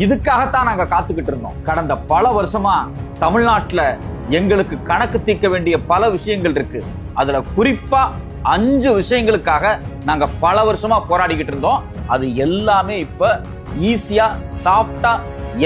இதுக்காகத்தான் நாங்க காத்துக்கிட்டு இருந்தோம். கடந்த பல வருஷமா தமிழ்நாட்டுல எங்களுக்கு கணக்கு தீர்க்க வேண்டிய பல விஷயங்கள் இருக்கு. அதுல குறிப்பா 5 விஷயங்களுக்காக நாங்க பல வருஷமா போராடிக்கிட்டு இருந்தோம். அது எல்லாமே இப்ப ஈஸியா சாஃப்டா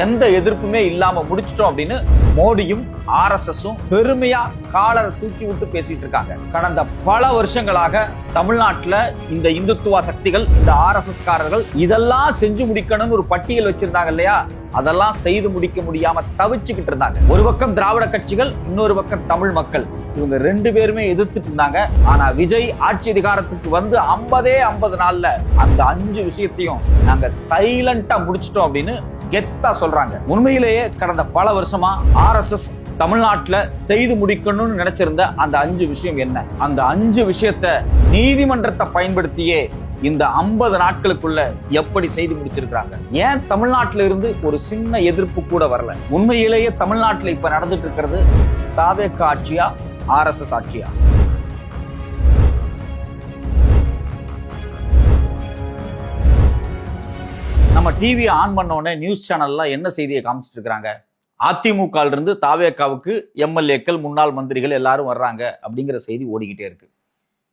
எந்த எதிர்ப்புமே இல்லாம முடிச்சிட்டோம் அப்படின்னு மோடியும் RSSும் பெருமையா காலரை தூக்கி விட்டு பேசிட்டு இருக்காங்க. கடந்த பல வருஷங்களாக தமிழ்நாட்டுல இந்த இந்துத்துவ சக்திகள், இந்த RSS காரர்கள் இதெல்லாம் செஞ்சு முடிக்கணும்னு ஒரு பட்டியல் வச்சிருந்தாங்க இல்லையா, அதெல்லாம் செய்து முடிக்க முடியாம தவிச்சுக்கிட்டு இருந்தாங்க. ஒரு பக்கம் திராவிட கட்சிகள், இன்னொரு பக்கம் தமிழ் மக்கள், இவங்க 2 பேருமே எதிர்த்துட்டு இருந்தாங்க. ஆனா விஜய் ஆட்சி அதிகாரத்துக்கு வந்து 50 நாள்ல அந்த 5 விஷயத்தையும் நாங்க சைலண்டா முடிச்சிட்டோம் அப்படின்னு கெத்தா சொல்றாங்க. உண்மையிலேயே கடந்த பல வருஷமா RSS தமிழ்நாட்டுல செய்து முடிக்கணும்னு நினைச்சிருந்த அந்த 5 விஷயம் என்ன? அந்த 5 விஷயத்தை நீதிமன்றத்தை பயன்படுத்தியே இந்த 50 நாட்களுக்குள்ள எப்படி செய்து முடிச்சிருக்காங்க? ஏன் தமிழ்நாட்டில இருந்து ஒரு சின்ன எதிர்ப்பு கூட வரல? உண்மையிலேயே தமிழ்நாட்டில் இப்ப நடந்துட்டு இருக்கிறது தாவேக ஆட்சியா, RSS ஆட்சியா? நம்ம டிவியை ஆன் பண்ண உடனே நியூஸ் சேனல்ல என்ன செய்தியை காமிச்சிட்டு இருக்காங்க? அதிமுக இருந்து தாவேகாவுக்கு MLAக்கள், முன்னாள் மந்திரிகள் எல்லாரும் வர்றாங்க அப்படிங்கிற செய்தி ஓடிக்கிட்டே இருக்கு.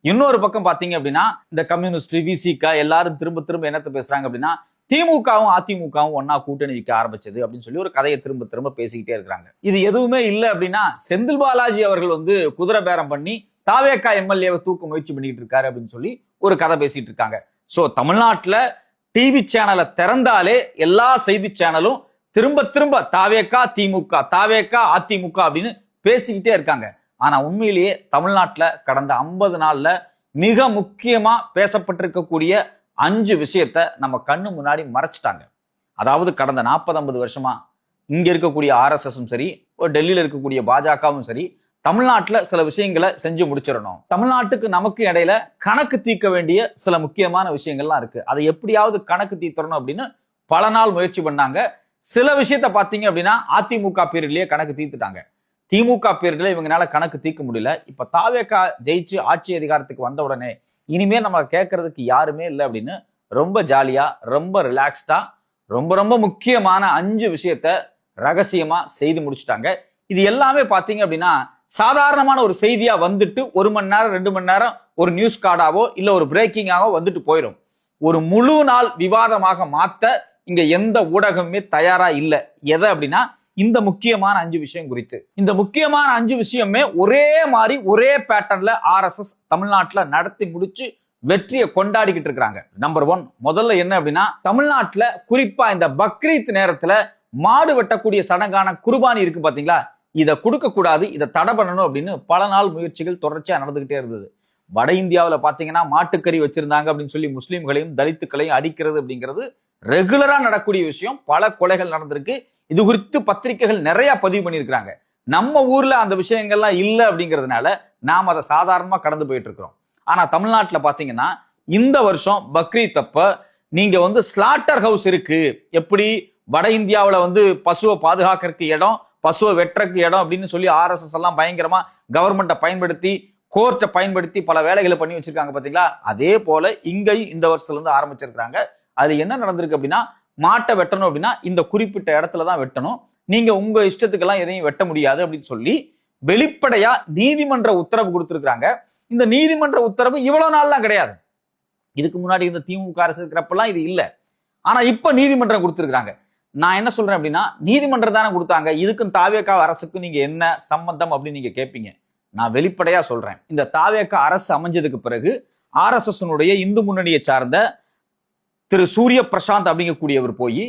இன்னொரு பக்கம் பாத்தீங்க அப்படின்னா இந்த கம்யூனிஸ்ட், VCK எல்லாரும் திரும்ப திரும்ப என்னத்தை பேசுறாங்க அப்படின்னா திமுகவும் அதிமுகவும் ஒன்னா கூட்டணி வைக்க ஆரம்பிச்சது அப்படின்னு சொல்லி ஒரு கதையை திரும்ப திரும்ப பேசிக்கிட்டே இருக்கிறாங்க. இது எதுவுமே இல்லை அப்படின்னா செந்தில் பாலாஜி அவர்கள் வந்து குதிரை பேரம் பண்ணி தாவேகா MLAவை தூக்க முயற்சி பண்ணிட்டு இருக்காரு அப்படின்னு சொல்லி ஒரு கதை பேசிட்டு இருக்காங்க. சோ தமிழ்நாட்டுல டிவி சேனலை திறந்தாலே எல்லா செய்தி சேனலும் திரும்ப திரும்ப தாவேகா திமுக, தாவேகா அதிமுக அப்படின்னு பேசிக்கிட்டே இருக்காங்க. ஆனா உண்மையிலேயே தமிழ்நாட்டுல கடந்த 50 நாள்ல மிக முக்கியமா பேசப்பட்டிருக்கக்கூடிய 5 விஷயத்த நம்ம கண்ணு முன்னாடி மறைச்சிட்டாங்க. அதாவது கடந்த 40-50 வருஷமா இங்க இருக்கக்கூடிய RSSும் சரி, டெல்லியில இருக்கக்கூடிய பாஜகவும் சரி, தமிழ்நாட்டுல சில விஷயங்களை செஞ்சு முடிச்சிடணும். தமிழ்நாட்டுக்கு நமக்கு இடையில கணக்கு தீர்க்க வேண்டிய சில முக்கியமான விஷயங்கள்லாம் இருக்கு. அதை எப்படியாவது கணக்கு தீர்த்தரணும் அப்படின்னு பல நாள் முயற்சி பண்ணாங்க. சில விஷயத்த பாத்தீங்க அப்படின்னா அதிமுக பீரியட்லயே கணக்கு தீர்த்துட்டாங்க. திமுக பீரியட்ல இவங்களால கணக்கு தீர்க்க முடியல. இப்ப தாவேகா ஜெயிச்சு ஆட்சி அதிகாரத்துக்கு வந்த உடனே இனிமே நம்ம கேட்கறதுக்கு யாருமே இல்லை அப்படின்னு ரொம்ப ஜாலியா, ரொம்ப ரிலாக்ஸ்டா, ரொம்ப ரொம்ப முக்கியமான 5 விஷயத்த ரகசியமா செய்து முடிச்சுட்டாங்க. இது எல்லாமே பாத்தீங்க அப்படின்னா சாதாரணமான ஒரு செய்தியா வந்துட்டு 1 மணி நேரம் 2 மணி நேரம் ஒரு நியூஸ் கார்டாவோ இல்ல ஒரு பிரேக்கிங்காவோ வந்துட்டு போயிடும். ஒரு முழு நாள் விவாதமாக மாத்த இங்க எந்த ஊடகமே தயாரா இல்ல. எதை அப்படின்னா இந்த முக்கியமான 5 விஷயம் குறித்து. இந்த முக்கியமான 5 விஷயமே ஒரே மாதிரி ஒரே பேட்டர்ன்ல RSS தமிழ்நாட்டுல நடத்தி முடிச்சு வெற்றியை கொண்டாடிக்கிட்டு இருக்காங்க. நம்பர் 1 முதல்ல என்ன அப்படின்னா தமிழ்நாட்டுல குறிப்பா இந்த பக்ரீத் நேரத்துல மாடு வெட்டக்கூடிய சடங்கான குர்பானி இருக்கு பாத்தீங்களா, இதை கொடுக்க கூடாது, இதை தடை பண்ணணும் அப்படின்னு பல நாள் முயற்சிகள் தொடர்ச்சியா நடந்துகிட்டே இருந்தது. வட இந்தியாவில் பாத்தீங்கன்னா மாட்டுக்கறி வச்சிருந்தாங்க அப்படின்னு சொல்லி முஸ்லீம்களையும் தலித்துக்களையும் அடிக்கிறது அப்படிங்கிறது ரெகுலரா நடக்கூடிய விஷயம். பல கொலைகள் நடந்திருக்கு. இது குறித்து பத்திரிகைகள் நிறைய பதிவு பண்ணியிருக்கிறாங்க. நம்ம ஊர்ல அந்த விஷயங்கள்லாம் இல்லை அப்படிங்கிறதுனால நாம் அதை சாதாரணமா கடந்து போயிட்டு இருக்கிறோம். ஆனா தமிழ்நாட்டுல பாத்தீங்கன்னா இந்த வருஷம் பக்ரீத் அப்ப நீங்க வந்து ஸ்லாட்டர் ஹவுஸ் இருக்கு. எப்படி வட இந்தியாவில வந்து பசுவை பாதுகாக்கிறதுக்கு இடம், பசுவை வெட்டுறதுக்கு இடம் அப்படின்னு சொல்லி RSS எல்லாம் பயங்கரமா கவர்மெண்ட்டை பயன்படுத்தி, கோர்ட்டை பயன்படுத்தி பல வேலைகளை பண்ணி வச்சிருக்காங்க பாத்தீங்களா, அதே போல இங்கேயும் இந்த வருஷத்துல இருந்து ஆரம்பிச்சிருக்காங்க. அது என்ன நடந்திருக்கு அப்படின்னா மாட்டை வெட்டணும் அப்படின்னா இந்த குறிப்பிட்ட இடத்துலதான் வெட்டணும், நீங்க உங்க இஷ்டத்துக்கெல்லாம் எதையும் வெட்ட முடியாது அப்படின்னு சொல்லி வெளிப்படையா நீதிமன்ற உத்தரவு கொடுத்திருக்காங்க. இந்த நீதிமன்ற உத்தரவு இவ்வளவு நாள்லாம் கிடையாது. இதுக்கு முன்னாடி இந்த திமுக அரசு இருக்கிறப்பெல்லாம் இது இல்லை. ஆனா இப்ப நீதிமன்றம் கொடுத்திருக்காங்க. நான் என்ன சொல்றேன் அப்படின்னா நீதிமன்றம் தானே கொடுத்தாங்க, இதுக்கும் தாவேகா அரசுக்கும் நீங்க என்ன சம்பந்தம் அப்படின்னு நீங்க கேட்பீங்க. நான் வெளிப்படையா சொல்றேன், இந்த தாவேகா அரசு அமைஞ்சதுக்கு பிறகு RSSனுடைய இந்து முன்னணியை சார்ந்த திரு சூரிய பிரசாந்த் அப்படிங்கக்கூடியவர் போய்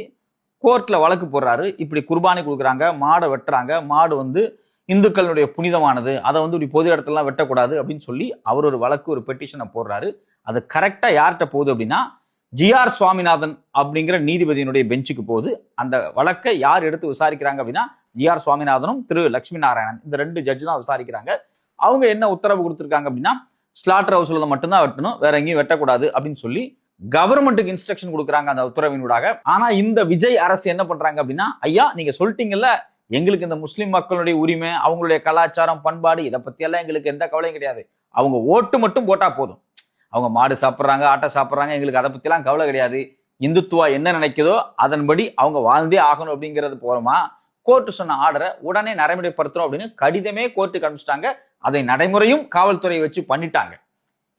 கோர்ட்ல வழக்கு போடுறாரு. இப்படி குர்பானி கொடுக்குறாங்க, மாடை வெட்டுறாங்க, மாடு வந்து இந்துக்களுடைய புனிதமானது, அதை வந்து இப்படி பொது இடத்துலாம் வெட்டக்கூடாது அப்படின்னு சொல்லி அவர் ஒரு வழக்கு, ஒரு பெட்டிஷனை போடுறாரு. அது கரெக்டா யார்கிட்ட போகுது அப்படின்னா GR சுவாமிநாதன் அப்படிங்கிற நீதிபதியினுடைய பெஞ்சுக்கு போகுது. அந்த வழக்கை யார் எடுத்து விசாரிக்கிறாங்க அப்படின்னா GR சுவாமிநாதனும் திரு லட்சுமி நாராயணன், இந்த 2 ஜட்ஜு தான் விசாரிக்கிறாங்க. அவங்க என்ன உத்தரவு கொடுத்திருக்காங்க அப்படின்னா ஸ்லாட்டர் ஹவுஸ்ல மட்டும்தான் வெட்டணும், வேற எங்கேயும் வெட்டக்கூடாது அப்படின்னு சொல்லி கவர்மெண்ட்டுக்கு இன்ஸ்ட்ரக்ஷன் கொடுக்குறாங்க அந்த உத்தரவினூடாக. ஆனா இந்த விஜய் அரசு என்ன பண்றாங்க அப்படின்னா, ஐயா நீங்க சொல்லிட்டீங்கல்ல, எங்களுக்கு இந்த முஸ்லிம் மக்களுடைய உரிமை, அவங்களுடைய கலாச்சாரம், பண்பாடு, இதை பத்தி எல்லாம் எங்களுக்கு எந்த கவலையும் கிடையாது, அவங்க ஓட்டு மட்டும் போட்டா போதும், அவங்க மாடு சாப்பிட்றாங்க, ஆட்டை சாப்பிட்றாங்க, எங்களுக்கு அதை பத்திலாம் கவலை கிடையாது, இந்துத்துவா என்ன நினைக்குதோ அதன்படி அவங்க வாழ்ந்தே ஆகணும் அப்படிங்கிறது போறோமா? கோர்ட்டு சொன்ன ஆர்டரை உடனே நடைமுறைப்படுத்துறோம் அப்படின்னு கடிதமே கோர்ட்டுக்கு அனுப்பிச்சிட்டாங்க. அதை நடைமுறையும் காவல்துறையை வச்சு பண்ணிட்டாங்க.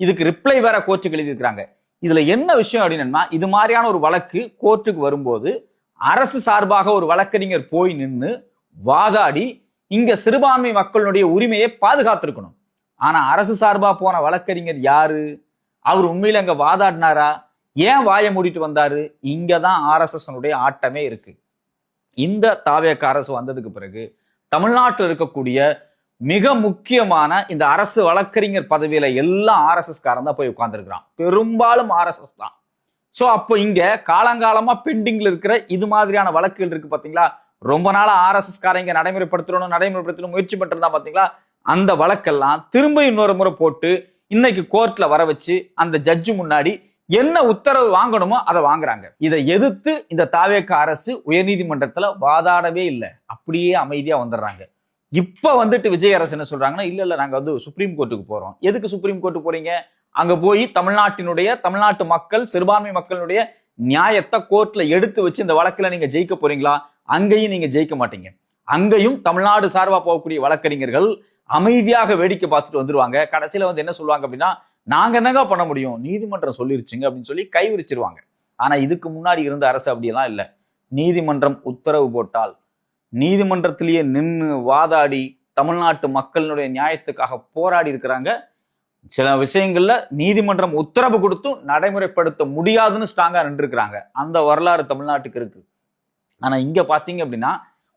இதுக்கு ரிப்ளை வேற கோர்ட்டுக்கு எழுதியிருக்கிறாங்க. இதுல என்ன விஷயம் அப்படின்னா, இது மாதிரியான ஒரு வழக்கு கோர்ட்டுக்கு வரும்போது அரசு சார்பாக ஒரு வழக்கறிஞர் போய் நின்று வாதாடி இங்க சிறுபான்மை மக்களுடைய உரிமையை பாதுகாத்திருக்கணும். ஆனா அரசு சார்பா போன வழக்கறிஞர் யாரு? அவர் உண்மையில அங்க வாதாடினாரா? ஏன் வாயை மூடிட்டு வந்தாரு? இங்கதான் RSS ஆட்டமே இருக்கு. இந்த தாவேக அரசு வந்ததுக்கு பிறகு தமிழ்நாட்டில் இருக்கக்கூடிய மிக முக்கியமான இந்த அரசு வழக்கறிஞர் பதவியில எல்லாம் RSS காரன் தான் போய் உட்கார்ந்துருக்கிறான். பெரும்பாலும் RSS தான். சோ அப்போ இங்க காலங்காலமா பெண்டிங்ல இருக்கிற இது மாதிரியான வழக்குகள் இருக்கு பாத்தீங்களா? ரொம்ப நாளா RSS காரங்க நடைமுறைப்படுத்தணும் முயற்சி பண்றதா பாத்தீங்களா? அந்த வழக்கெல்லாம் திரும்ப இன்னொரு முறை போட்டு இன்னைக்கு கோர்ட்ல வர வச்சு அந்த ஜட்ஜு முன்னாடி என்ன உத்தரவு வாங்கணுமோ அதை வாங்குறாங்க. இதை எதிர்த்து இந்த தாவேக அரசு உயர்நீதிமன்றத்துல வாதாடவே இல்லை, அப்படியே அமைதியா வந்துடுறாங்க. இப்ப வந்துட்டு விஜய் அரசு என்ன சொல்றாங்கன்னா, இல்ல நாங்க வந்து சுப்ரீம் கோர்ட்டுக்கு போறோம். எதுக்கு சுப்ரீம் கோர்ட்டு போறீங்க? அங்க போய் தமிழ்நாட்டு மக்கள் சிறுபான்மை மக்களுடைய நியாயத்தை கோர்ட்ல எடுத்து வச்சு இந்த வழக்குல நீங்க ஜெயிக்க போறீங்களா? அங்கேயும் நீங்க ஜெயிக்க மாட்டீங்க. அங்கேயும் தமிழ்நாடு சார்பா போகக்கூடிய வழக்கறிஞர்கள் அமைதியாக வேடிக்கை பார்த்துட்டு வந்துருவாங்க. கடைசியில வந்து என்ன சொல்லுவாங்க அப்படின்னா, நாங்க என்னங்க பண்ண முடியும், நீதிமன்றம் சொல்லிருச்சுங்க அப்படின்னு சொல்லி கை விரிச்சிருவாங்க. ஆனா இதுக்கு முன்னாடி இருந்த அரசு அப்படியெல்லாம் இல்லை. நீதிமன்றம் உத்தரவு போட்டால் நீதிமன்றத்திலேயே நின்று வாதாடி தமிழ்நாட்டு மக்களுடைய நியாயத்துக்காக போராடி இருக்கிறாங்க. சில விஷயங்கள்ல நீதிமன்றம் உத்தரவு கொடுத்தும் நடைமுறைப்படுத்த முடியாதுன்னு ஸ்ட்ராங்கா நின்று இருக்கிறாங்க. அந்த வரலாறு தமிழ்நாட்டுக்கு இருக்கு. ஆனா இங்க பாத்தீங்க அப்படின்னா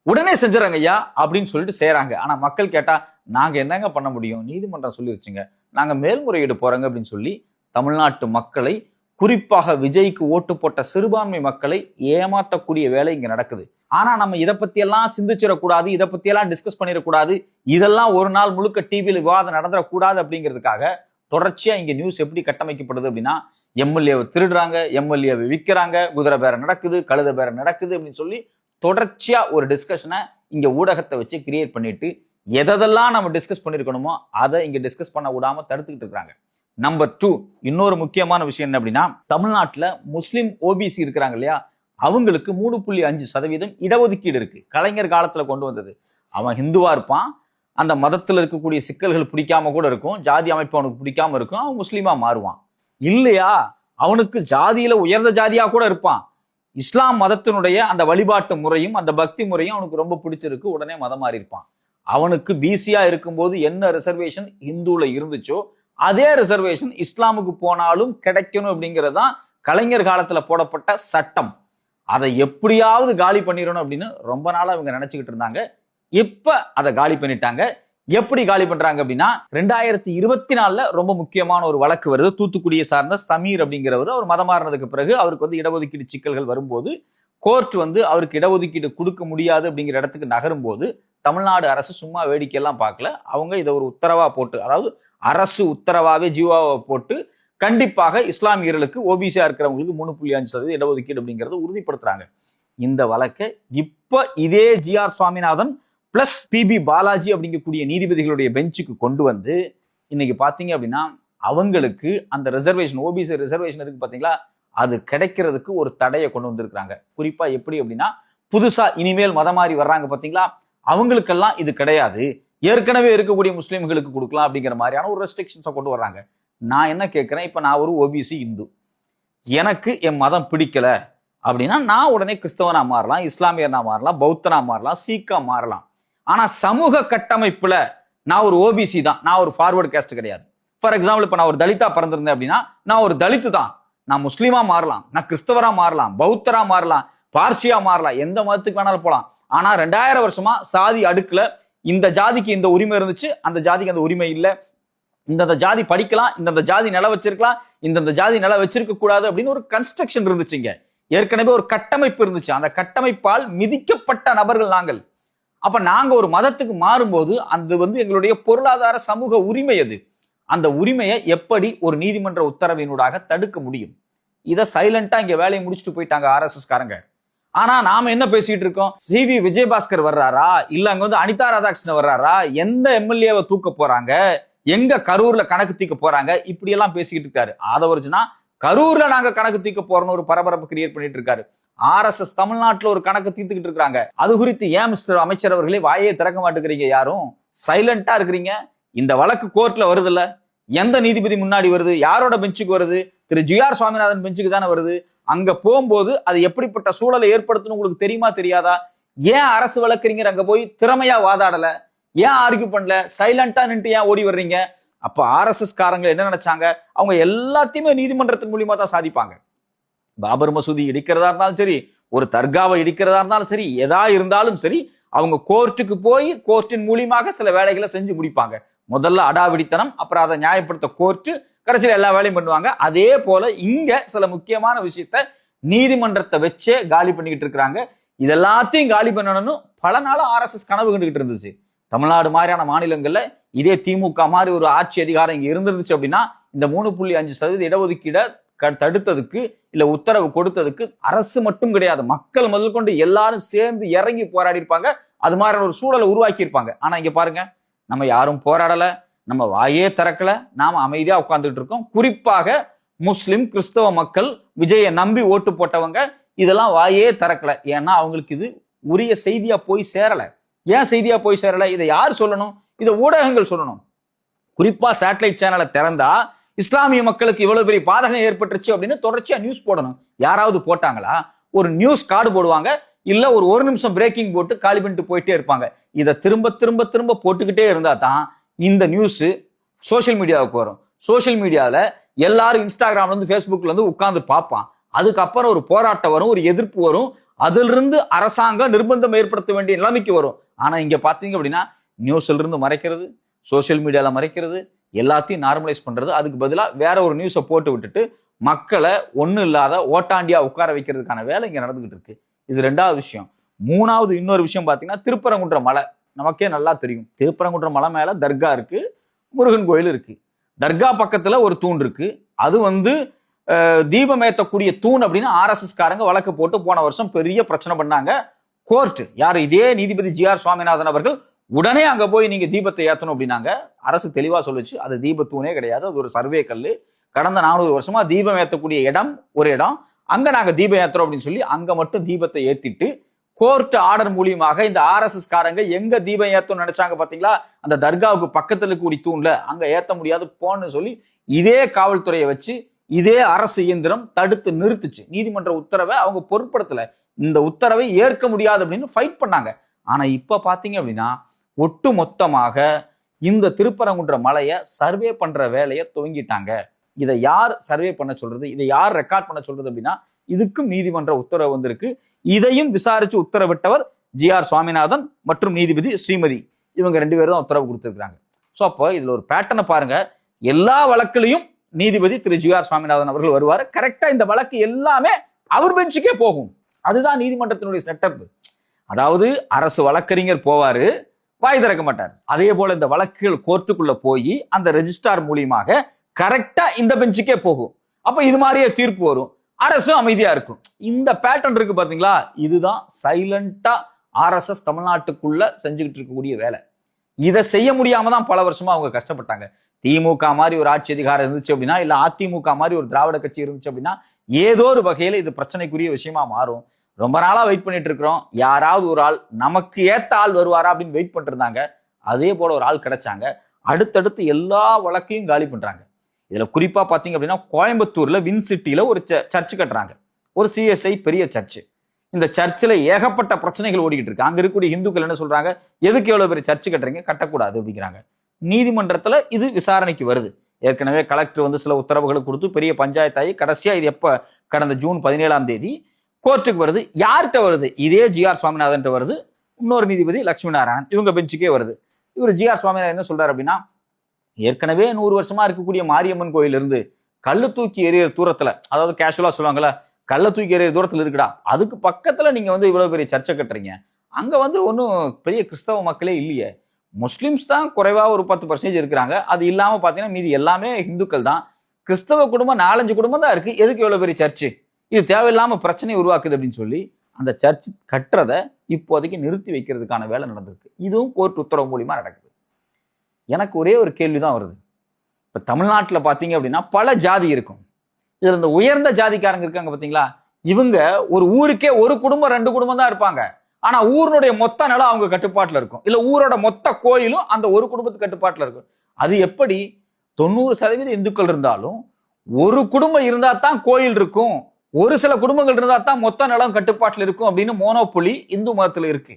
உடனே செஞ்சுறாங்க ஐயா அப்படின்னு சொல்லிட்டு செய்யறாங்க. ஆனா மக்கள் கேட்டா நாங்க என்னங்க பண்ண முடியும், நீதிமன்றம் சொல்லிருச்சுங்க, நாங்க மேல்முறையீடு போறோங்க அப்படின்னு சொல்லி தமிழ்நாட்டு மக்களை, குறிப்பாக விஜய்க்கு ஓட்டு போட்ட சிறுபான்மை மக்களை ஏமாத்தக்கூடிய வேலை இங்க நடக்குது. ஆனா நம்ம இதை பத்தி எல்லாம் சிந்திச்சிடக்கூடாது, இதை பத்தி எல்லாம் டிஸ்கஸ் பண்ணிடக்கூடாது, இதெல்லாம் ஒரு நாள் முழுக்க டிவியில் விவாதம் நடந்துடக்கூடாது அப்படிங்கிறதுக்காக தொடர்ச்சியா இங்க நியூஸ் எப்படி கட்டமைக்கப்படுது அப்படின்னா, எம்எல்ஏவை திருடுறாங்க, எம்எல்ஏவை விற்கிறாங்க, குதிரை பேரம் நடக்குது, கழுத பேரம் நடக்குது அப்படின்னு சொல்லி தொடர்ச்சியா ஒரு டிஸ்கஷனை இங்க ஊடகத்தை வச்சு கிரியேட் பண்ணிட்டு எதெல்லாம் நம்ம டிஸ்கஸ் பண்ணிருக்கணுமோ அதை இங்க டிஸ்கஸ் பண்ண விடாம தடுத்துக்கிட்டு இருக்காங்க. நம்பர் 2, இன்னொரு முக்கியமான விஷயம் என்ன அப்படின்னா, தமிழ்நாட்டுல முஸ்லிம் OBC இருக்கிறாங்க இல்லையா, அவங்களுக்கு 3.5% இடஒதுக்கீடு இருக்கு. கலைஞர் காலத்துல கொண்டு வந்தது. அவன் ஹிந்துவா இருப்பான், அந்த மதத்துல இருக்கக்கூடிய சிக்கல்கள் பிடிக்காம கூட இருக்கும், ஜாதி அமைப்பு அவனுக்கு பிடிக்காம இருக்கும், அவன் முஸ்லீமா மாறுவான். இல்லையா, அவனுக்கு ஜாதியில உயர்ந்த ஜாதியா கூட இருப்பான், இஸ்லாம் மதத்தினுடைய அந்த வழிபாட்டு முறையும் அந்த பக்தி முறையும் அவனுக்கு ரொம்ப பிடிச்சிருக்கு, உடனே மதம் மாறி இருப்பான். அவனுக்கு பிசியா இருக்கும்போது என்ன ரிசர்வேஷன் இந்துல இருந்துச்சோ அதே ரிசர்வேஷன் இஸ்லாமுக்கு போனாலும் கிடைக்கணும் அப்படிங்கறதுதான் கலைஞர் காலத்துல போடப்பட்ட சட்டம். அதை எப்படியாவது காலி பண்ணிடணும் அப்படின்னு ரொம்ப நாளா அவங்க நினைச்சுக்கிட்டு இருந்தாங்க. இப்ப அதை காலி பண்ணிட்டாங்க. எப்படி காலி பண்றாங்க அப்படின்னா, 2024 ரொம்ப முக்கியமான ஒரு வழக்கு வருது. தூத்துக்குடியை சார்ந்த சமீர் அப்படிங்கிறவர், அவர் மதம் மாறினதுக்கு பிறகு அவருக்கு வந்து இடஒதுக்கீடு சிக்கல்கள் வரும்போது கோர்ட் வந்து அவருக்கு இடஒதுக்கீடு கொடுக்க முடியாது அப்படிங்கிற இடத்துக்கு நகரும் போது தமிழ்நாடு அரசு சும்மா வேடிக்கையெல்லாம் பார்க்கல. அவங்க இதை ஒரு உத்தரவா போட்டு, அதாவது அரசு உத்தரவாவே ஜீவாவை போட்டு கண்டிப்பாக இஸ்லாமியர்களுக்கு OBC-யா இருக்கிறவங்களுக்கு 3.5% இடஒதுக்கீடு அப்படிங்கறத உறுதிப்படுத்துறாங்க. இந்த வழக்கை இப்ப இதே GR Swaminathan plus PB Balaji அப்படிங்கக்கூடிய நீதிபதிகளுடைய பெஞ்சுக்கு கொண்டு வந்து இன்னைக்கு பாத்தீங்க அப்படின்னா அவங்களுக்கு அந்த ரிசர்வேஷன், OBC ரிசர்வேஷன் இருக்கு பாத்தீங்களா, அது கிடைக்கிறதுக்கு ஒரு தடையை கொண்டு வந்திருக்கிறாங்க. குறிப்பா எப்படி அப்படின்னா, புதுசா இனிமேல் மதம் மாறி வர்றாங்க பாத்தீங்களா, அவங்களுக்கெல்லாம் இது கிடையாது, ஏற்கனவே இருக்கக்கூடிய முஸ்லிம்களுக்கு கொடுக்கலாம் அப்படிங்கிற மாதிரியான ஒரு ரெஸ்ட்ரிக்ஷன்ஸை கொண்டு வர்றாங்க. நான் என்ன கேட்கிறேன், இப்ப நான் ஒரு OBC இந்து, எனக்கு என் மதம் பிடிக்கல அப்படின்னா நான் உடனே கிறிஸ்தவனா மாறலாம், இஸ்லாமியனா மாறலாம், பௌத்தனா மாறலாம், சீக்கா மாறலாம். ஆனா சமூக கட்டமைப்புல நான் ஒரு OBC தான், நான் ஒரு ஃபார்வர்டு கேஸ்ட் கிடையாது. ஃபார் எக்ஸாம்பிள், இப்ப நான் ஒரு தலிதா பிறந்திருந்தேன் அப்படின்னா நான் ஒரு தலித்து தான், நான் முஸ்லீமா மாறலாம், நான் கிறிஸ்தவரா மாறலாம், பௌத்தரா மாறலாம், பார்சியா மாறலாம், எந்த மதத்துக்கு வேணாலும் போலாம். ஆனா 2000 வருஷமா சாதி அடுக்குல இந்த ஜாதிக்கு இந்த உரிமை இருந்துச்சு, அந்த ஜாதிக்கு அந்த உரிமை இல்லை, இந்த ஜாதி படிக்கலாம், இந்த ஜாதி நில வச்சிருக்கலாம், இந்த ஜாதி நில வச்சிருக்க கூடாது அப்படின்னு ஒரு கன்ஸ்ட்ரக்ஷன் இருந்துச்சுங்க. ஏற்கனவே ஒரு கட்டமைப்பு இருந்துச்சு. அந்த கட்டமைப்பால் மிதிக்கப்பட்ட நபர்கள் நாங்கள். அப்ப நாங்க ஒரு மதத்துக்கு மாறும்போது அது வந்து எங்களுடைய பொருளாதார சமூக உரிமை. அது அந்த உரிமையை எப்படி ஒரு நீதிமன்ற உத்தரவினூடாக தடுக்க முடியும்? இதை சைலண்டா இங்க வேலையை முடிச்சுட்டு போயிட்டாங்க RSS காரங்க. ஆனா நாம என்ன பேசிட்டு இருக்கோம், CV விஜயபாஸ்கர் வர்றாரா, இல்ல அங்க வந்து அனிதா ராதாகிருஷ்ணன் வர்றாரா, எந்த MLA-வை தூக்க போறாங்க, எங்க கரூர்ல கணக்கு தீக்க போறாங்க, இப்படி எல்லாம் பேசிக்கிட்டு இருக்காரு. ஆதவர்ஜுனா கரூர்ல நாங்க கணக்கு தீர்க்க போறோம்னு ஒரு பரபரப்பு கிரியேட் பண்ணிட்டு இருக்காரு. RSS தமிழ்நாட்டுல ஒரு கணக்கு தீர்த்துக்கிட்டு இருக்காங்க. அது குறித்து ஏன் மிஸ்டர் அமைச்சர் அவர்களே வாயே திறக்க மாட்டேங்கிறீங்க? யாரும் சைலண்டா இருக்கிறீங்க. இந்த வழக்கு கோர்ட்ல வருதுல்ல, எந்த நீதிபதி முன்னாடி வருது, யாரோட பெஞ்சுக்கு வருது? திரு GR சுவாமிநாதன் பெஞ்சுக்கு தானே வருது. அங்க போகும்போது அது எப்படிப்பட்ட சூழலை ஏற்படுத்தணும் உங்களுக்கு தெரியுமா தெரியாதா? ஏன் அரசு வழக்கறிஞர் அங்க போய் திறமையா வாதாடல? ஏன் ஆர்கியூ பண்ணல? சைலண்டா நின்று ஏன் ஓடி வர்றீங்க? அப்ப RSS காரங்க என்ன நினைச்சாங்க? அவங்க எல்லாத்தையுமே நீதிமன்றத்தின் மூலியமா தான் சாதிப்பாங்க. பாபர் மசூதி இடிக்கிறதா இருந்தாலும் சரி, ஒரு தர்காவை இடிக்கிறதா இருந்தாலும் சரி, எதா இருந்தாலும் சரி, அவங்க கோர்ட்டுக்கு போய் கோர்ட்டின் மூலியமாக சில வேலைகளை செஞ்சு முடிப்பாங்க. முதல்ல அடாவிடித்தனம், அப்புறம் அதை நியாயப்படுத்த கோர்ட்டு, கடைசியில் எல்லா வேலையும் பண்ணுவாங்க. அதே போல இங்க சில முக்கியமான விஷயத்த நீதிமன்றத்தை வச்சே காலி பண்ணிக்கிட்டு இருக்கிறாங்க. இதெல்லாத்தையும் காலி பண்ணணும்னு பல நாளா RSS கனவு கண்டுகிட்டு இருந்துச்சு. தமிழ்நாடு மாதிரியான மாநிலங்கள்ல இதே திமுக மாதிரி ஒரு ஆட்சி அதிகாரம் இங்க இருந்துருச்சு அப்படின்னா இந்த 3.5% இடஒதுக்கீட தடுத்ததுக்கு இல்ல உத்தரவு கொடுத்ததுக்கு அரசு மட்டும் கிடையாது, மக்கள் முதல் கொண்டு எல்லாரும் சேர்ந்து இறங்கி போராடி இருப்பாங்க. அது மாதிரியான ஒரு சூழலை உருவாக்கி இருப்பாங்க. ஆனா இங்க பாருங்க, நம்ம யாரும் போராடல, நம்ம வாயே திறக்கல, நாம அமைதியா உட்கார்ந்துட்டு இருக்கோம். குறிப்பாக முஸ்லிம் கிறிஸ்தவ மக்கள், விஜயை நம்பி ஓட்டு போட்டவங்க இதெல்லாம் வாயே திறக்கல. ஏன்னா அவங்களுக்கு இது உரிய செய்தியா போய் சேரல. ஏன் செய்தியா போய் சேரல? இதை யார் சொல்லணும்? இதை ஊடகங்கள் சொல்லணும். குறிப்பா சேட்டலைட் சேனலை திறந்தா இஸ்லாமிய மக்களுக்கு இவ்வளவு பெரிய பாதகம் ஏற்பட்டுருச்சு அப்படின்னு தொடர்ச்சியா நியூஸ் போடணும். யாராவது போட்டாங்களா? ஒரு நியூஸ் கார்டு போடுவாங்க, இல்ல ஒரு நிமிஷம் பிரேக்கிங் போட்டு காலி பண்ணிட்டு போயிட்டே இருப்பாங்க. இதை திரும்ப திரும்ப திரும்ப போட்டுக்கிட்டே இருந்தா தான் இந்த நியூஸ் சோசியல் மீடியாவுக்கு வரும். சோசியல் மீடியால எல்லாரும் இன்ஸ்டாகிராம்ல இருந்து ஃபேஸ்புக்ல இருந்து உட்கார்ந்து பார்ப்பான். அதுக்கப்புறம் ஒரு போராட்டம் வரும், ஒரு எதிர்ப்பு வரும். அதுல இருந்து அரசாங்கம் நிர்பந்தம் ஏற்படுத்த வேண்டிய நிலைமைக்கு வரும். ஆனா இங்க பாத்தீங்க அப்படின்னா நியூஸ்ல இருந்து மறைக்கிறது, சோசியல் மீடியால மறைக்கிறது, எல்லாத்தையும் நார்மலைஸ் பண்றது. அதுக்கு பதிலா வேற ஒரு நியூஸை போட்டு விட்டுட்டு மக்களை ஒன்னும் இல்லாத ஓட்டாண்டியா உட்கார வைக்கிறதுக்கான வேலை இங்க நடந்துகிட்டு இருக்கு. இது ரெண்டாவது விஷயம். மூணாவது இன்னொரு விஷயம் பாத்தீங்கன்னா, திருப்பரங்குன்றம் மலை நமக்கே நல்லா தெரியும். திருப்பரங்குன்றம் மலை மேல தர்கா இருக்கு, முருகன் கோயில் இருக்கு. தர்கா பக்கத்துல ஒரு தூண் இருக்கு. அது தீபம் ஏற்றக்கூடிய தூண் அப்படின்னு RSS காரங்க வழக்கு போட்டு போன வருஷம் பெரிய பிரச்சனை பண்ணாங்க. கோர்ட் யாரு? இதே நீதிபதி GR சுவாமிநாதன் அவர்கள் உடனே அங்க போய் நீங்க தீபத்தை ஏத்தணும் அப்படின்னாங்க. அரசு தெளிவா சொல்லுச்சு, அது தீபத்தூணே கிடையாது, அது ஒரு சர்வே கல்லு. கடந்த 400 வருஷமா தீபம் ஏற்றக்கூடிய ஒரு இடம், அங்க நாங்க தீபம் ஏத்துறோம் அப்படின்னு சொல்லி அங்க மட்டும் தீபத்தை ஏத்திட்டு கோர்ட் ஆர்டர் மூலியமாக இந்த RSS காரங்க எங்க தீபம் ஏத்தணும்னு நினைச்சாங்க பாத்தீங்களா? அந்த தர்காவுக்கு பக்கத்துல இருக்கக்கூடிய தூண்ல அங்க ஏத்த முடியாது போன்னு சொல்லி இதே காவல்துறையை வச்சு இதே அரசு இயந்திரம் தடுத்து நிறுத்துச்சு. நீதிமன்ற உத்தரவை அவங்க பொருட்படுத்தல, இந்த உத்தரவை ஏற்க முடியாது அப்படின்னு ஃபைட் பண்ணாங்க. ஆனா இப்ப பாத்தீங்க அப்படின்னா ஒட்டு மொத்தமாக இந்த திருப்பரங்குன்ற மலையை சர்வே பண்ற வேலையை துவங்கிட்டாங்க. இதை யார் சர்வே பண்ண சொல்றது, இதை யார் ரெக்கார்ட் பண்ண சொல்றது அப்படின்னா இதுக்கும் நீதிமன்ற உத்தரவு வந்திருக்கு. இதையும் விசாரிச்சு உத்தரவிட்டவர் GR சுவாமிநாதன் மற்றும் நீதிபதி ஸ்ரீமதி. இவங்க 2 பேரும் தான் உத்தரவு கொடுத்திருக்காங்க. ஸோ அப்போ இதுல ஒரு பேட்டர்னை பாருங்க. எல்லா வழக்குலையும் நீதிபதி திரு GR சுவாமிநாதன் அவர்கள் வருவார். கரெக்டா இந்த வழக்கு எல்லாமே அவர் பெஞ்சுக்கே போகும். அதுதான் நீதிமன்றத்தினுடைய செட்டப். அதாவது அரசு வழக்கறிஞர் போவாரு, வாய் திறக்க மாட்டார். அதே போல இந்த வழக்குகள் கோர்ட்டுக்குள்ள போய் அந்த ரெஜிஸ்ட்ரார் மூலியமாக கரெக்டா இந்த பெஞ்சுக்கே போகும். அப்ப இது மாதிரியே தீர்ப்பு வரும், அரசும் அமைதியா இருக்கும். இந்த பேட்டர்ன் இருக்கு பாத்தீங்களா? இதுதான் சைலண்டா RSS தமிழ்நாட்டுக்குள்ள செஞ்சுக்கிட்டு இருக்கக்கூடிய வேலை. இதை செய்ய முடியாம தான் பல வருஷமா அவங்க கஷ்டப்பட்டாங்க. திமுக மாதிரி ஒரு ஆட்சி அதிகாரம் இருந்துச்சு அப்படின்னா, இல்ல அதிமுக மாதிரி ஒரு திராவிட கட்சி இருந்துச்சு அப்படின்னா ஏதோ ஒரு வகையில இது பிரச்சனைக்குரிய விஷயமா மாறும். ரொம்ப நாளா வெயிட் பண்ணிட்டு இருக்கிறோம். யாராவது ஒரு ஆள் நமக்கு ஏத்த ஆள் வருவாரா அப்படின்னு வெயிட் பண்ணிட்டு இருந்தாங்க. அதே போல ஒரு ஆள் கிடைச்சாங்க. அடுத்தடுத்து எல்லா வழக்கையும் காலி பண்றாங்க. இதுல குறிப்பா பாத்தீங்க அப்படின்னா, கோயம்புத்தூர்ல வின் சிட்டில ஒரு சர்ச் கட்டுறாங்க, ஒரு CSI பெரிய சர்ச். இந்த சர்ச்சில் ஏகப்பட்ட பிரச்சனைகள் ஓடிக்கிட்டு இருக்கு. அங்க இருக்கக்கூடிய இந்துக்கள் என்ன சொல்றாங்க? எதுக்கு எவ்வளவு பெரிய சர்ச் கட்டுறீங்க? கட்டக்கூடாது அப்படிங்கிறாங்க. நீதிமன்றத்துல இது விசாரணைக்கு வருது. ஏற்கனவே கலெக்டர் சில உத்தரவுகளை கொடுத்து பெரிய பஞ்சாயத்தாயி கடைசியா இது எப்ப கடந்த ஜூன் 17ஆம் தேதி கோர்ட்டுக்கு வருது. யார்கிட்ட வருது? இதே GR சுவாமிநாதன் வருது. இன்னொரு நீதிபதி லட்சுமி நாராயணன், இவங்க பெஞ்சுக்கே வருது. இவர் GR சுவாமிநாதன் என்ன சொல்றாரு அப்படின்னா, ஏற்கனவே 100 வருஷமா இருக்கக்கூடிய மாரியம்மன் கோயில் இருந்து கல்லு தூக்கி எறிகிற தூரத்துல, அதாவது கேஷுவலா சொல்லுவாங்கல்ல, கல்ல தூக்கி எறிகிற தூரத்துல இருக்குடா, அதுக்கு பக்கத்துல நீங்க இவ்வளவு பெரிய சர்ச்சை கட்டுறீங்க. அங்க ஒன்றும் பெரிய கிறிஸ்தவ மக்களே இல்லையே, முஸ்லிம்ஸ் தான் குறைவா ஒரு 10% இருக்கிறாங்க. அது இல்லாம பாத்தீங்கன்னா மீதி எல்லாமே இந்துக்கள் தான். கிறிஸ்தவ குடும்பம் 4-5 குடும்பம் தான் இருக்கு. எதுக்கு எவ்வளவு பெரிய சர்ச்சு? இது தேவையில்லாம பிரச்சனை உருவாக்குது அப்படின்னு சொல்லி அந்த சர்ச் கட்டுறதை இப்போதைக்கு நிறுத்தி வைக்கிறதுக்கான வேலை நடந்திருக்கு. இதுவும் கோர்ட் உத்தரவு மூலியமா நடக்குது. எனக்கு ஒரே ஒரு கேள்விதான் வருது. இப்ப தமிழ்நாட்டுல பாத்தீங்க அப்படின்னா பல ஜாதி இருக்கும். இதுல இந்த உயர்ந்த ஜாதிக்காரங்க இருக்காங்க பாத்தீங்களா, இவங்க ஒரு ஊருக்கே ஒரு குடும்பம் 2 குடும்பம் தான் இருப்பாங்க. ஆனா ஊருடைய மொத்த நிலம் அவங்க கட்டுப்பாட்டுல இருக்கும். இல்ல ஊரோட மொத்த கோயிலும் அந்த ஒரு குடும்பத்து கட்டுப்பாட்டுல இருக்கும். அது எப்படி 90% இந்துக்கள் இருந்தாலும் ஒரு குடும்பம் இருந்தா தான் கோயில் இருக்கும், ஒரு சில குடும்பங்கள் இருந்தா தான் மொத்த நிலம் கட்டுப்பாட்டுல இருக்கும் அப்படின்னு மோனோபொலி இந்து மதத்துல இருக்கு.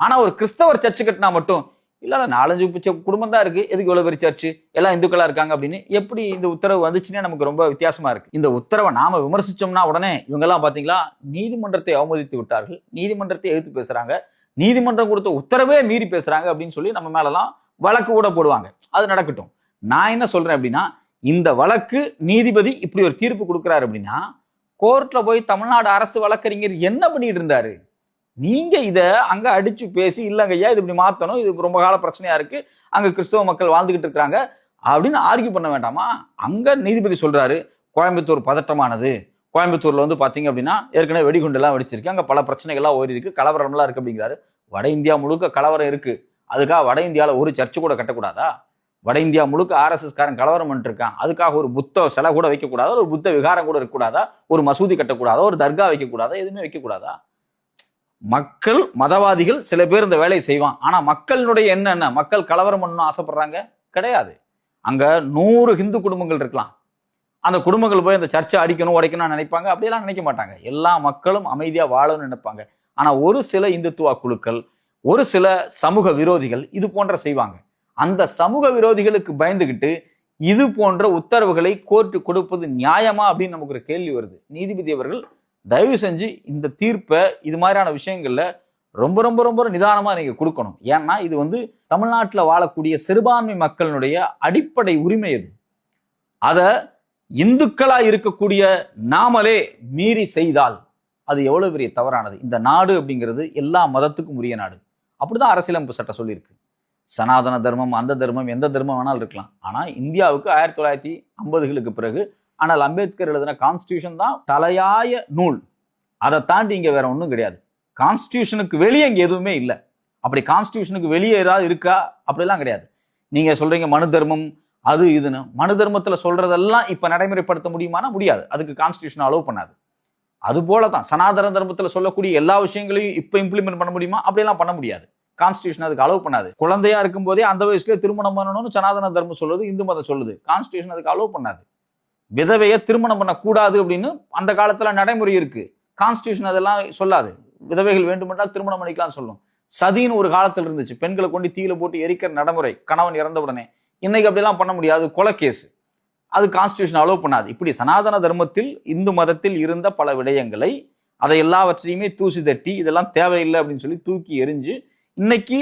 ஆனா ஒரு கிறிஸ்தவர் சர்ச்சு கட்டினா மட்டும் இல்ல 4-5 குடும்பம் தான் இருக்கு, எதுக்கு இவ்வளவு பெரிய சர்ச்சு, எல்லாம் இந்துக்களா இருக்காங்க அப்படின்னு எப்படி இந்த உத்தரவு வந்துச்சுன்னே நமக்கு ரொம்ப வித்தியாசமா இருக்கு. இந்த உத்தரவை நாம விமர்சிச்சோம்னா உடனே இவங்க எல்லாம் பாத்தீங்களா நீதிமன்றத்தை அவமதித்து விட்டார்கள், நீதிமன்றத்தை எதிர்த்து பேசுறாங்க, நீதிமன்றம் கொடுத்த உத்தரவே மீறி பேசுறாங்க அப்படின்னு சொல்லி நம்ம மேலலாம் வழக்கு கூட போடுவாங்க. அது நடக்கட்டும். நான் என்ன சொல்றேன் அப்படின்னா, இந்த வழக்கு நீதிபதி இப்படி ஒரு தீர்ப்பு கொடுக்கிறாரு அப்படின்னா கோர்ட்ல போய் தமிழ்நாடு அரசு வழக்கறிஞர் என்ன பண்ணிட்டு இருந்தாரு? நீங்க இத அங்க அடிச்சு பேசி இல்லங்க ஐயா இது இப்படி மாத்தணும், இது ரொம்ப கால பிரச்சனையா இருக்கு, அங்க கிறிஸ்தவ மக்கள் வாழ்ந்துகிட்டு இருக்காங்க அப்படின்னு ஆர்கியூ பண்ண வேண்டாமா? அங்க நீதிபதி சொல்றாரு கோயம்புத்தூர் பதட்டமானது, கோயம்புத்தூர்ல வந்து பாத்தீங்க அப்படின்னா ஏற்கனவே வெடிகுண்டு எல்லாம் வெடிச்சிருக்கு, அங்க பல பிரச்சனைகள்லாம் ஓடி இருக்கு, கலவரம் எல்லாம் இருக்கு அப்படிங்கிறாரு. வட இந்தியா முழுக்க கலவரம் இருக்கு, அதுக்காக வட இந்தியால ஒரு சர்ச்சு கூட கட்டக்கூடாதா? வட இந்தியா முழுக்க RSS காரன் கலவரம் பண்ணிட்டு இருக்கான், அதுக்காக ஒரு புத்த சிலை கூட வைக்கக்கூடாதா, ஒரு புத்த விகாரம் கூட இருக்கக்கூடாதா, ஒரு மசூதி கட்டக்கூடாதா, ஒரு தர்கா வைக்கக்கூடாதா, எதுவுமே வைக்கக்கூடாதா? மக்கள் மதவாதிகள் சில பேர் இந்த வேலையை செய்வான். ஆனா மக்களுடைய என்ன மக்கள் கலவரம் பண்ணணும் ஆசைப்படுறாங்க கிடையாது. அங்க 100 ஹிந்து குடும்பங்கள் இருக்கலாம், அந்த குடும்பங்கள் போய் அந்த சர்ச்சை அடிக்கணும் உடைக்கணும்னு நினைப்பாங்க? அப்படியெல்லாம் நினைக்க மாட்டாங்க. எல்லா மக்களும் அமைதியா வாழணும்னு நினைப்பாங்க. ஆனா ஒரு சில இந்துத்துவ குழுக்கள், ஒரு சில சமூக விரோதிகள் இது போன்ற செய்வாங்க. அந்த சமூக விரோதிகளுக்கு பயந்துகிட்டு இது போன்ற உத்தரவுகளை கோர்ட்டு கொடுப்பது நியாயமா அப்படின்னு நமக்கு ஒரு கேள்வி வருது. நீதிபதி அவர்கள் தயவு செஞ்சு இந்த தீர்ப்பை இது மாதிரியான விஷயங்கள்ல ரொம்ப ரொம்ப ரொம்ப நிதானமா நீங்க கொடுக்கணும். ஏன்னா இது வந்து தமிழ்நாட்டில் வாழக்கூடிய சிறுபான்மை மக்களுடைய அடிப்படை உரிமை. அது அத இந்துக்களா இருக்கக்கூடிய நாமளே மீறி செய்தால் அது எவ்வளவு பெரிய தவறானது. இந்த நாடு அப்படிங்கிறது எல்லா மதத்துக்கும் உரிய நாடு. அப்படிதான் அரசியலமைப்பு சட்டம் சொல்லியிருக்கு. சனாதன தர்மம், அந்த தர்மம், எந்த தர்மம் வேணாலும் இருக்கலாம். ஆனா இந்தியாவுக்கு 1950களுக்கு பிறகு ஆனால் அம்பேத்கர் எழுதின கான்ஸ்டியூஷன் தான் தலையாய நூல். அதை தாண்டி இங்க வேற ஒன்றும் கிடையாது. கான்ஸ்டியூஷனுக்கு வெளியே இங்க எதுவுமே இல்லை. அப்படி கான்ஸ்டியூஷனுக்கு வெளியே ஏதாவது இருக்கா? அப்படிலாம் கிடையாது. நீங்க சொல்றீங்க மனு தர்மம் அது இதுன்னு, மனு தர்மத்துல சொல்றதெல்லாம் இப்ப நடைமுறைப்படுத்த முடியுமானா முடியாது, அதுக்கு கான்ஸ்டியூஷன் அலோவ் பண்ணாது. அது போலதான் சனாதன தர்மத்துல சொல்லக்கூடிய எல்லா விஷயங்களையும் இப்ப இம்ப்ளிமெண்ட் பண்ண முடியுமா? அப்படியெல்லாம் பண்ண முடியாது. கான்ஸ்டியூஷன் அதுக்கு அலோவ் பண்ணாது. குழந்தையா இருக்கும் போதே அந்த வயசுல திருமணம் பண்ணணும்னு சனாதன தர்மம் சொல்லுது, இந்து மதம் சொல்லுது. கான்ஸ்டியூஷன் அதுக்கு அலோவ் பண்ணாது. விதவையை திருமணம் பண்ணக்கூடாது அப்படின்னு அந்த காலத்துல நடைமுறை இருக்கு. கான்ஸ்டியூஷன் அதெல்லாம் சொல்லாது. விதவைகள் வேண்டுமென்றால் திருமணம் பண்ணிக்கலாம் சொல்லும். சதின்னு ஒரு காலத்தில் இருந்துச்சு, பெண்களை கொண்டு தீயில போட்டு எரிக்கிற நடைமுறை கணவன் இறந்த உடனே. இன்னைக்கு அப்படிலாம் பண்ண முடியாது, கொலை கேஸ். அது கான்ஸ்டியூஷன் அலோவ் பண்ணாது. இப்படி சனாதன தர்மத்தில் இந்து மதத்தில் இருந்த பல விடயங்களை அதை எல்லாவற்றையுமே தூசி தட்டி இதெல்லாம் தேவையில்லை அப்படின்னு சொல்லி தூக்கி எரிஞ்சு இன்னைக்கு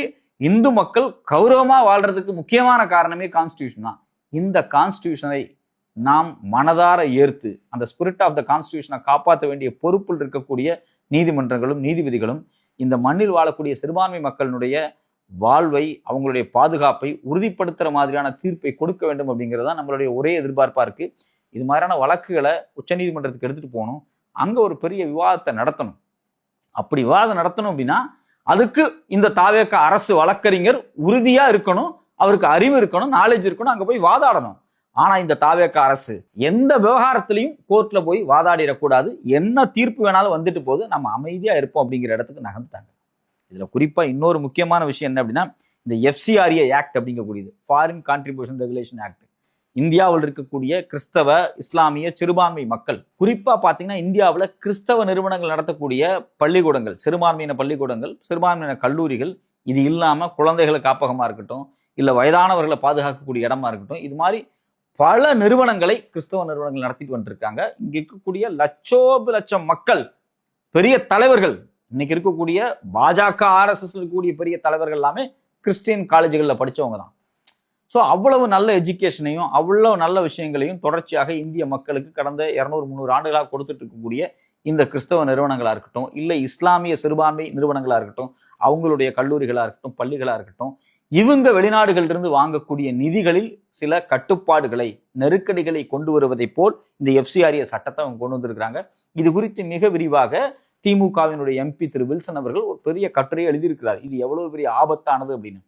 இந்து மக்கள் கௌரவமா வாழ்றதுக்கு முக்கியமான காரணமே கான்ஸ்டியூஷன் தான். இந்த கான்ஸ்டியூஷனை நாம் மனதார ஏற்று அந்த ஸ்பிரிட் ஆஃப் த கான்ஸ்டியூஷனை காப்பாற்ற வேண்டிய பொறுப்பில் இருக்கக்கூடிய நீதிமன்றங்களும் நீதிபதிகளும் இந்த மண்ணில் வாழக்கூடிய சிறுபான்மை மக்களினுடைய வாழ்வை, அவங்களுடைய பாதுகாப்பை உறுதிப்படுத்துற மாதிரியான தீர்ப்பை கொடுக்க வேண்டும் அப்படிங்கிறது தான் நம்மளுடைய ஒரே எதிர்பார்ப்பா இருக்கு. இது மாதிரியான வழக்குகளை உச்சநீதிமன்றத்துக்கு எடுத்துட்டு போகணும், அங்க ஒரு பெரிய விவாதத்தை நடத்தணும். அப்படி விவாதம் நடத்தணும் அப்படின்னா அதுக்கு இந்த தாவேக அரசு வழக்கறிஞர் உறுதியா இருக்கணும், அவருக்கு அறிவு இருக்கணும், நாலேஜ் இருக்கணும், அங்க போய் வாதாடணும். ஆனா இந்த தாவேக அரசு எந்த விவகாரத்திலையும் கோர்ட்ல போய் வாதாடிடக்கூடாது, என்ன தீர்ப்பு வேணாலும் வந்துட்டு போது, நம்ம அமைதியா இருப்போம் அப்படிங்கிற இடத்துக்கு நகர்ந்துட்டாங்க. இதுல குறிப்பா இன்னொரு முக்கியமான விஷயம் என்ன அப்படின்னா, இந்த FCRA ஆக்ட் அப்படிங்கக்கூடியது, ஃபாரின் கான்ட்ரிபியூஷன் ரெகுலேஷன் ஆக்ட், இந்தியாவில் இருக்கக்கூடிய கிறிஸ்தவ இஸ்லாமிய சிறுபான்மை மக்கள், குறிப்பா பாத்தீங்கன்னா இந்தியாவில் கிறிஸ்தவ நிறுவனங்கள் நடத்தக்கூடிய பள்ளிக்கூடங்கள், சிறுபான்மையின பள்ளிக்கூடங்கள், சிறுபான்மையின கல்லூரிகள், இது இல்லாம குழந்தைகளை காப்பகமா இருக்கட்டும், இல்ல வயதானவர்களை பாதுகாக்கக்கூடிய இடமா இருக்கட்டும், இது மாதிரி பல நிறுவனங்களை கிறிஸ்தவ நிறுவனங்கள் நடத்திட்டு வந்துருக்காங்க. இங்க இருக்கக்கூடிய லட்சம் மக்கள், பெரிய தலைவர்கள், இன்னைக்கு இருக்கக்கூடிய பாஜக RSS இருக்கக்கூடிய பெரிய தலைவர்கள் எல்லாமே கிறிஸ்டியன் காலேஜுகள்ல படிச்சவங்க தான். ஸோ அவ்வளவு நல்ல எஜுகேஷனையும் அவ்வளவு நல்ல விஷயங்களையும் தொடர்ச்சியாக இந்திய மக்களுக்கு கடந்த 200-300 ஆண்டுகளாக கொடுத்துட்டு இருக்கக்கூடிய இந்த கிறிஸ்தவ நிறுவனங்களா இருக்கட்டும், இல்லை இஸ்லாமிய சிறுபான்மை நிறுவனங்களா இருக்கட்டும், அவங்களுடைய கல்லூரிகளா இருக்கட்டும், பள்ளிகளா இருக்கட்டும், இவங்க வெளிநாடுகளிலிருந்து வாங்கக்கூடிய நிதிகளில் சில கட்டுப்பாடுகளை, நெருக்கடிகளை கொண்டு வருவதை போல் இந்த FCRA சட்டத்தை அவங்க கொண்டு வந்திருக்கிறாங்க. இது குறித்து மிக விரிவாக திமுகவினுடைய MP திரு வில்சன் அவர்கள் ஒரு பெரிய கட்டுரையை எழுதியிருக்கிறார், இது எவ்வளவு பெரிய ஆபத்தானது அப்படின்னு.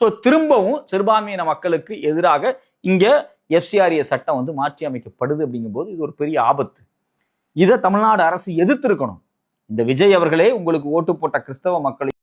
ஸோ திரும்பவும் சிறுபான்மையின மக்களுக்கு எதிராக இங்க எஃப்சிஆர்ஏ சட்டம் வந்து மாற்றி அமைக்கப்படுது அப்படிங்கும்போது இது ஒரு பெரிய ஆபத்து. இதை தமிழ்நாடு அரசு எதிர்த்திருக்கணும். இந்த விஜய் அவர்களே உங்களுக்கு ஓட்டு போட்ட கிறிஸ்தவ மக்களை